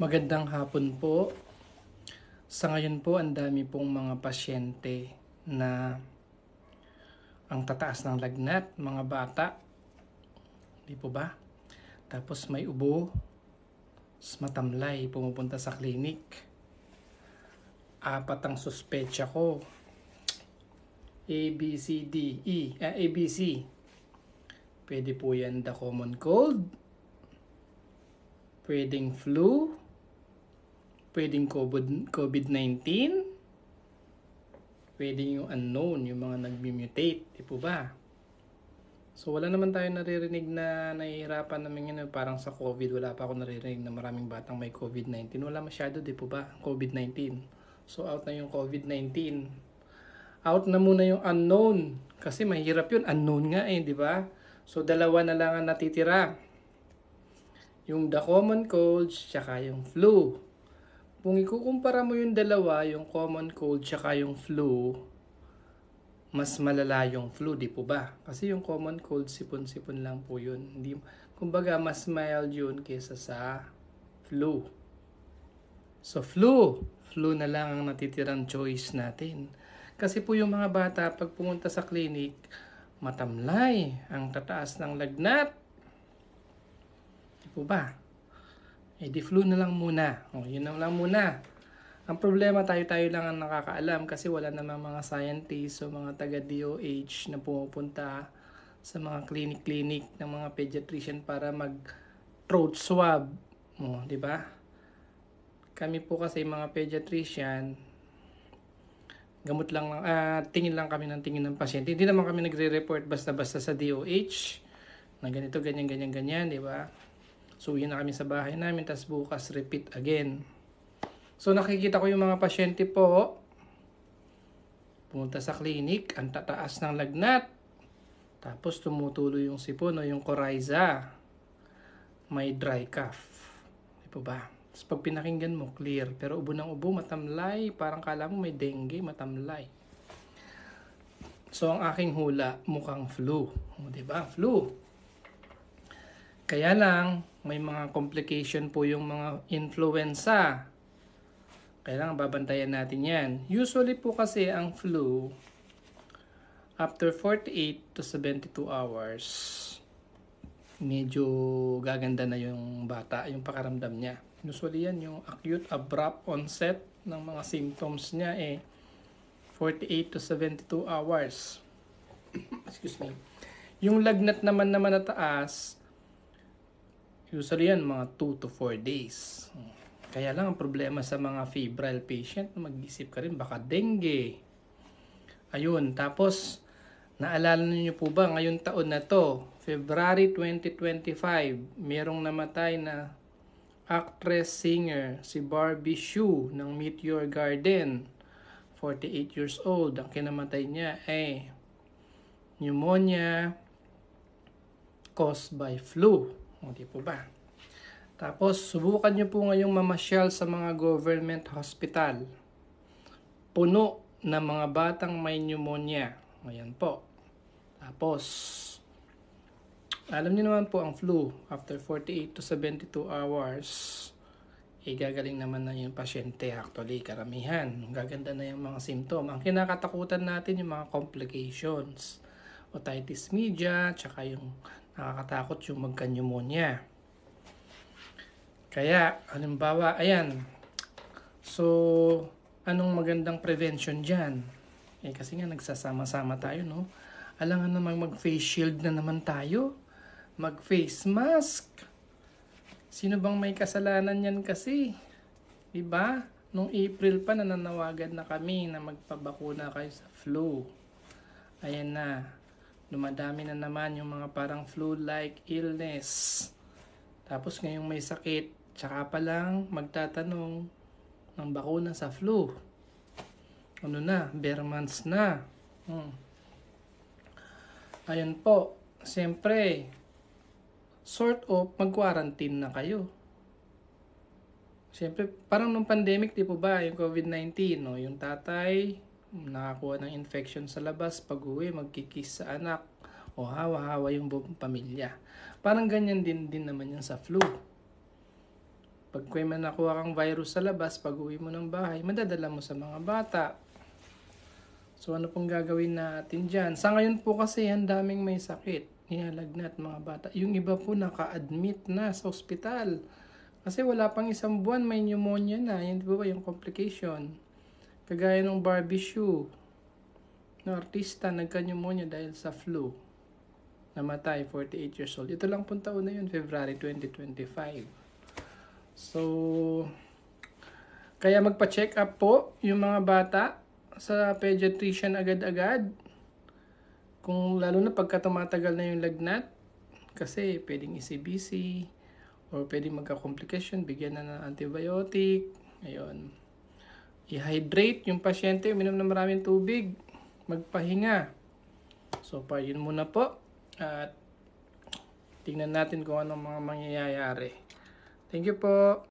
Magandang hapon po. Sa ngayon po, ang dami pong mga pasyente na ang tataas ng lagnat, mga bata. Di po ba? Tapos may ubo, matamlay, pumupunta sa klinik. 4 ang suspecha ko. A, B, C, D, E, A, B, C. Pwede po yan the common cold. Pwedeng flu. Pwedeng COVID-19. Pwedeng yung unknown, yung mga nag-mutate. Di po ba? So wala naman tayo naririnig na nahihirapan namin yun. Parang sa COVID, wala pa ako naririnig na maraming batang may COVID-19. Wala masyado, di po ba? COVID-19. So out na yung COVID-19. Out na muna yung unknown. Kasi mahirap yun. Unknown nga di ba? So dalawa na lang ang natitira. Yung the common cold, tsaka yung flu. Kung ikukumpara mo yung dalawa, yung common cold tsaka yung flu, mas malala yung flu, di po ba? Kasi yung common cold, sipon-sipon lang po yun. Hindi, kumbaga, mas mild yun kaysa sa flu. So, flu na lang ang natitirang choice natin. Kasi po yung mga bata, pag pumunta sa clinic, matamlay, ang tataas ng lagnat. Di po ba? Di flu na lang muna. Yun na lang muna. Ang problema, tayo lang ang nakakaalam kasi wala namang mga scientists o mga taga-DOH na pumupunta sa mga clinic ng mga pediatrician para mag-throat swab. Di ba? Kami po kasi mga pediatrician, gamot lang, tingin lang kami ng tingin ng pasyente. Hindi naman kami nagre-report basta-basta sa DOH na ganito, ganyan, di ba? So, uwi na kami sa bahay namin, tapos bukas repeat again. So, nakikita ko yung mga pasyente po, pumunta sa clinic, ang tataas ng lagnat, tapos tumutuloy yung sipon o yung coryza, may dry cough. Di po ba? Tapos pag pinakinggan mo, clear. Pero ubo ng ubo, matamlay, parang kala mo may dengue, matamlay. So, ang aking hula, mukhang flu. Di ba? Flu. Kaya lang, may mga complication po yung mga influenza. Kailangan babantayan natin yan. Usually po kasi ang flu, after 48 to 72 hours, medyo gaganda na yung bata, yung pakaramdam niya. Usually yan, yung acute abrupt onset ng mga symptoms niya 48 to 72 hours. Excuse me. Yung lagnat naman na taas, usually yan, mga 2 to 4 days. Kaya lang ang problema sa mga febrile patient, mag-isip ka rin, baka dengue. Ayun, tapos, naalala niyo po ba, ngayong taon na to, February 2025, merong namatay na actress singer, si Barbie Hsu ng Meteor Garden. 48 years old, ang kinamatay niya pneumonia caused by flu. Hindi po ba? Tapos, subukan nyo po ngayong mamasyal sa mga government hospital. Puno na mga batang may pneumonia. Ayan po. Tapos, alam niyo naman po ang flu, after 48 to 72 hours, gagaling naman na yung pasyente. Actually, karamihan. Gaganda na yung mga symptom. Ang kinakatakutan natin yung mga complications. Otitis media, tsaka yung nakakatakot yung magka-pneumonia. Kaya, halimbawa, ayan. So, anong magandang prevention dyan? Kasi nga nagsasama-sama tayo, no? Alangan naman mag-face shield na naman tayo. Mag-face mask. Sino bang may kasalanan yan kasi? Diba? Nung April pa, nananawagan na kami na magpabakuna kayo sa flu. Ayan na. Dumadami na naman yung mga parang flu-like illness. Tapos ngayong may sakit, tsaka pa lang magtatanong ng bakuna sa flu. Ano na? Bare months na. Ayun po. Siyempre, sort of mag-quarantine na kayo. Siyempre, parang nung pandemic, di po ba, yung COVID-19, no? Yung tatay, nakakuha ng infection sa labas, pag-uwi, magkikiss sa anak, o hawa-hawa yung buong pamilya. Parang ganyan din naman yan sa flu. Pag may nakuha kang virus sa labas, pag uwi mo ng bahay, madadala mo sa mga bata. So ano pong gagawin natin dyan? Sa ngayon po kasi ang daming may sakit. Nilalagnat mga bata. Yung iba po naka-admit na sa ospital. Kasi wala pang isang buwan may pneumonia na. Yan di ba yung complication? Kagaya ng Barbie Hsu na artista nagka-pneumonia dahil sa flu. Namatay, 48 years old. Ito lang pong taon na yun, February 2025. So, kaya magpa-check up po yung mga bata sa pediatrician agad-agad. Kung lalo na pagka tumatagal na yung lagnat, kasi pwedeng ECBC or pwedeng magka-complication, bigyan na ng antibiotic. Ayun. I-hydrate yung pasyente, uminom ng maraming tubig, magpahinga. So far, yun muna po. At tingnan natin kung anong mga mangyayari. Thank you po.